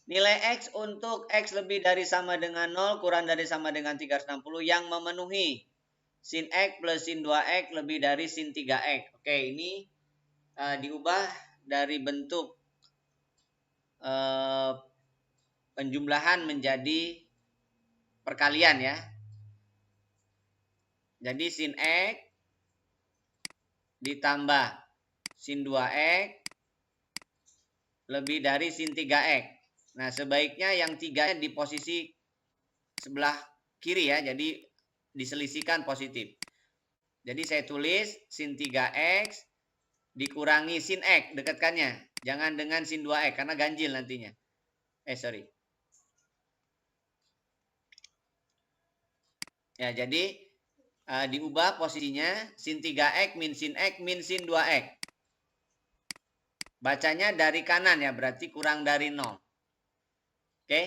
Nilai X untuk X lebih dari sama dengan 0 kurang dari sama dengan 360 yang memenuhi sin X plus sin 2X lebih dari sin 3X. Oke, ini diubah dari bentuk penjumlahan menjadi perkalian ya. Jadi sin X ditambah sin 2X lebih dari sin 3X. Nah, sebaiknya yang 3-nya di posisi sebelah kiri ya. Jadi diselisihkan positif. Jadi saya tulis sin 3X dikurangi sin X, dekatkannya. Jangan dengan sin 2X karena ganjil nantinya. Sorry. Ya, jadi diubah posisinya sin 3X min sin X min sin 2X. Bacanya dari kanan ya, berarti kurang dari 0. Oke.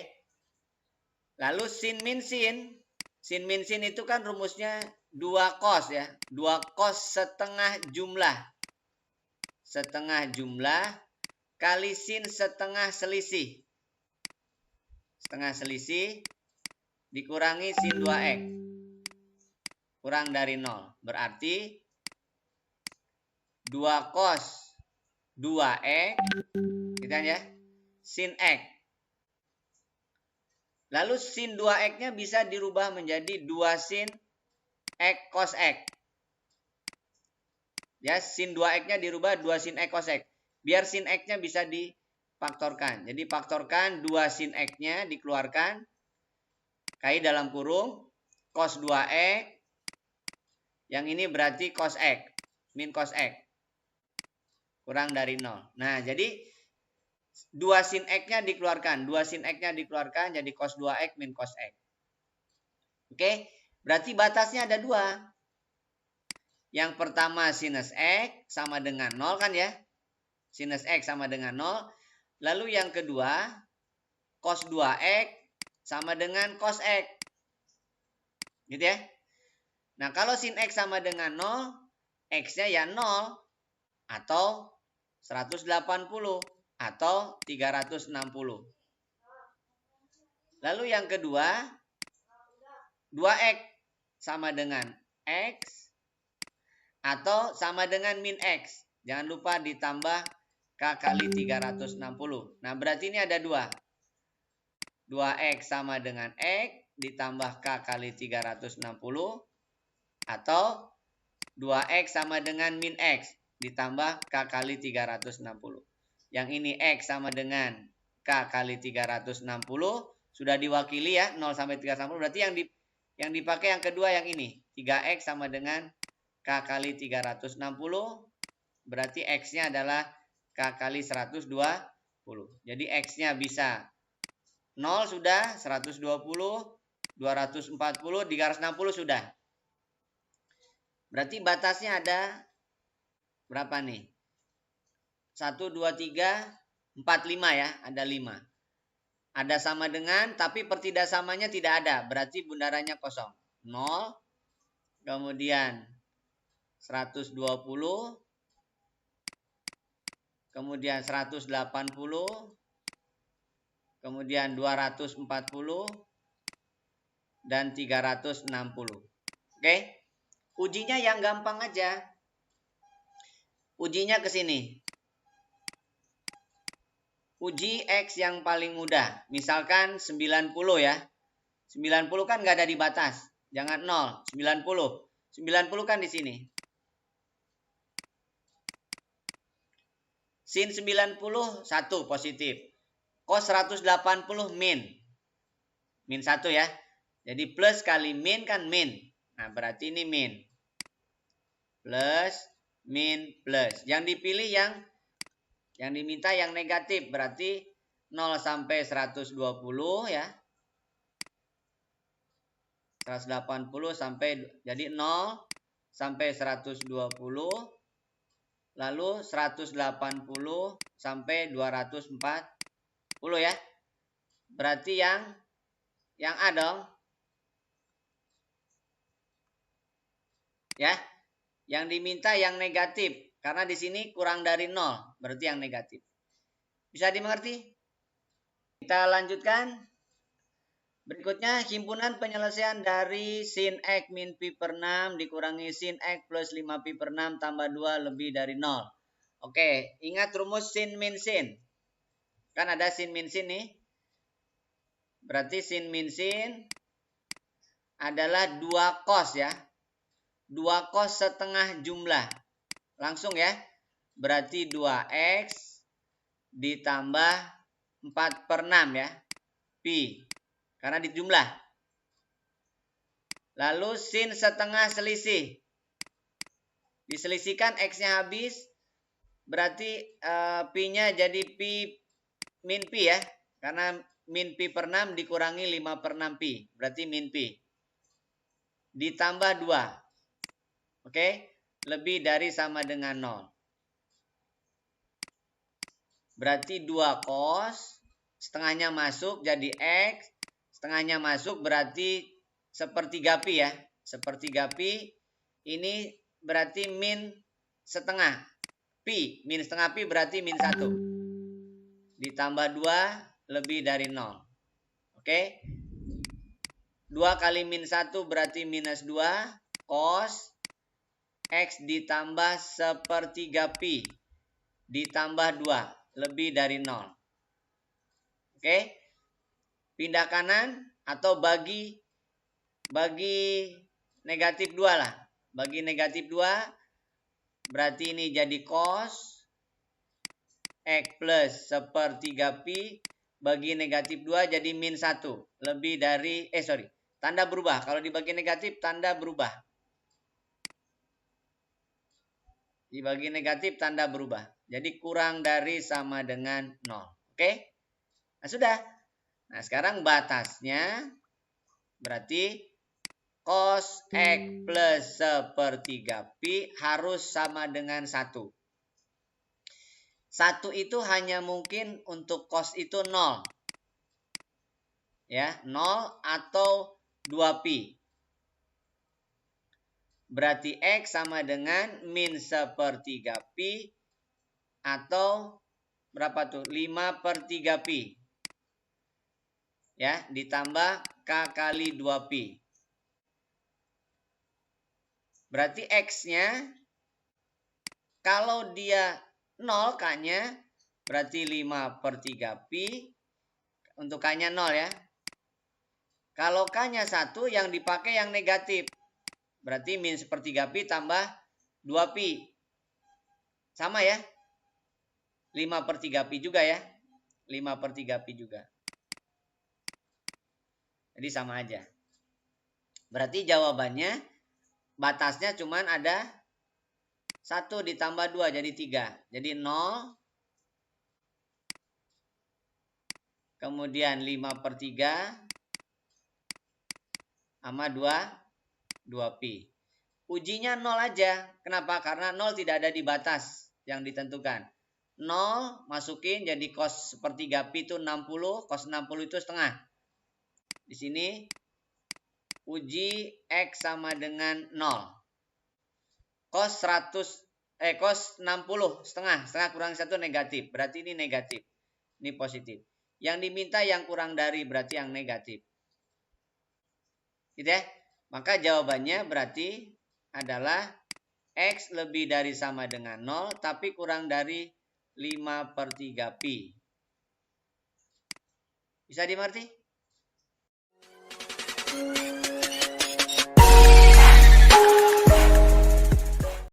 Lalu sin min sin. Sin min sin itu kan rumusnya 2 cos ya. 2 cos setengah jumlah. Setengah jumlah kali sin setengah selisih. Setengah selisih dikurangi sin 2X. Kurang dari 0. Berarti 2 cos 2X. Gitu kan ya. Sin X. Lalu sin 2X-nya bisa dirubah menjadi 2 sin X cos X. Ya, sin 2X-nya dirubah 2 sin X cos X. Biar sin X-nya bisa difaktorkan. Jadi faktorkan 2 sin X-nya dikeluarkan. Kai dalam kurung cos 2X. Yang ini berarti cos X. Min cos X. Kurang dari 0. Nah, jadi 2 sin X-nya dikeluarkan. 2 sin X-nya dikeluarkan jadi cos 2X min cos X. Oke, berarti batasnya ada 2. Yang pertama sinus X sama dengan 0 kan ya. Sinus X sama dengan 0. Lalu yang kedua cos 2X sama dengan cos X. Gitu ya. Nah, kalau sin X sama dengan 0, X-nya ya 0 atau 180 atau 360. Lalu yang kedua 2X sama dengan X atau sama dengan min X. Jangan lupa ditambah K kali 360. Nah, berarti ini ada 2. 2X sama dengan X ditambah K kali 360 atau 2X sama dengan min X ditambah K kali 360. Yang ini X sama dengan K kali 360 sudah diwakili ya 0 sampai 360. Berarti yang dipakai yang kedua yang ini 3X sama dengan K kali 360. Berarti X-nya adalah K kali 120. Jadi X-nya bisa 0 sudah, 120, 240, 360 sudah. Berarti batasnya ada berapa nih? 1, 2, 3, 4, 5 ya. Ada 5. Ada sama dengan, tapi pertidaksamanya tidak ada. Berarti bundarannya kosong. 0, kemudian 120, kemudian 180, kemudian 240, dan 360. Oke? Ujinya yang gampang aja. Ujinya ke sini. Uji X yang paling mudah. Misalkan 90 ya. 90 kan nggak ada di batas. Jangan 0. 90. 90 kan di sini. Sin 90 1 positif. Cos 180 min. Min 1 ya. Jadi plus kali min kan min. Nah, berarti ini min. Plus, min, plus. Yang dipilih yang diminta yang negatif. Berarti 0 sampai 120 ya. 180 sampai, jadi 0 sampai 120. Lalu 180 sampai 240. 10 ya. Berarti yang A dong. Ya. Yang diminta yang negatif. Karena di sini kurang dari 0. Berarti yang negatif. Bisa dimengerti? Kita lanjutkan. Berikutnya, himpunan penyelesaian dari sin X min pi per 6 dikurangi sin X plus 5 pi per 6 tambah 2 lebih dari 0. Oke, ingat rumus sin min sin. Kan ada sin min sin nih. Berarti sin min sin adalah 2 cos ya. 2 cos setengah jumlah. Langsung ya. Berarti 2x ditambah 4 per 6 ya. Pi. Karena dijumlah. Lalu sin setengah selisih. Diselisihkan x-nya habis. Berarti pi-nya jadi pi min pi ya. Karena min pi per 6 dikurangi 5 per 6 pi. Berarti min pi. Ditambah 2. Oke. Lebih dari sama dengan 0. Berarti 2 cos. Setengahnya masuk jadi x. Setengahnya masuk berarti sepertiga pi ya. Sepertiga pi. Ini berarti min setengah pi. Min setengah pi berarti min 1. Ditambah 2 lebih dari 0. Oke. 2 kali min 1 berarti minus 2. Cos x ditambah sepertiga pi. Ditambah 2. Lebih dari 0. Oke. Pindah kanan atau bagi negatif 2 lah. Bagi negatif 2 berarti ini jadi cos x plus sepertiga pi bagi negatif 2 jadi min 1. Lebih dari tanda berubah. Kalau dibagi negatif tanda berubah. Dibagi negatif tanda berubah. Jadi kurang dari sama dengan 0. Oke? Nah, sudah. Nah, sekarang batasnya berarti cos x plus sepertiga pi harus sama dengan 1. 1 itu hanya mungkin untuk cos itu 0. Ya, 0 atau 2 pi. Berarti x sama dengan min sepertiga pi atau berapa tuh? 5 per 3 pi. Ya, ditambah k kali 2 pi. Berarti x-nya kalau dia 0 k-nya berarti 5 per 3 pi. Untuk k-nya 0 ya. Kalau k-nya 1 yang dipakai yang negatif. Berarti min sepertiga pi tambah 2 pi. Sama ya. 5 per 3 pi juga ya. 5 per 3 pi juga. Jadi sama aja. Berarti jawabannya batasnya cuman ada 1 ditambah 2 jadi 3. Jadi 0. Kemudian 5 per 3. Sama 2 pi. Ujinya 0 aja. Kenapa? Karena 0 tidak ada di batas yang ditentukan. 0 masukin jadi cos sepertiga pi itu 60. Cos 60 itu setengah. Di sini uji x sama dengan 0. Cos 60 setengah. Setengah kurang 1 negatif. Berarti ini negatif. Ini positif. Yang diminta yang kurang dari berarti yang negatif. Gitu ya. Maka jawabannya berarti adalah x lebih dari sama dengan 0 tapi kurang dari 5 per 3 pi. Bisa dimengerti?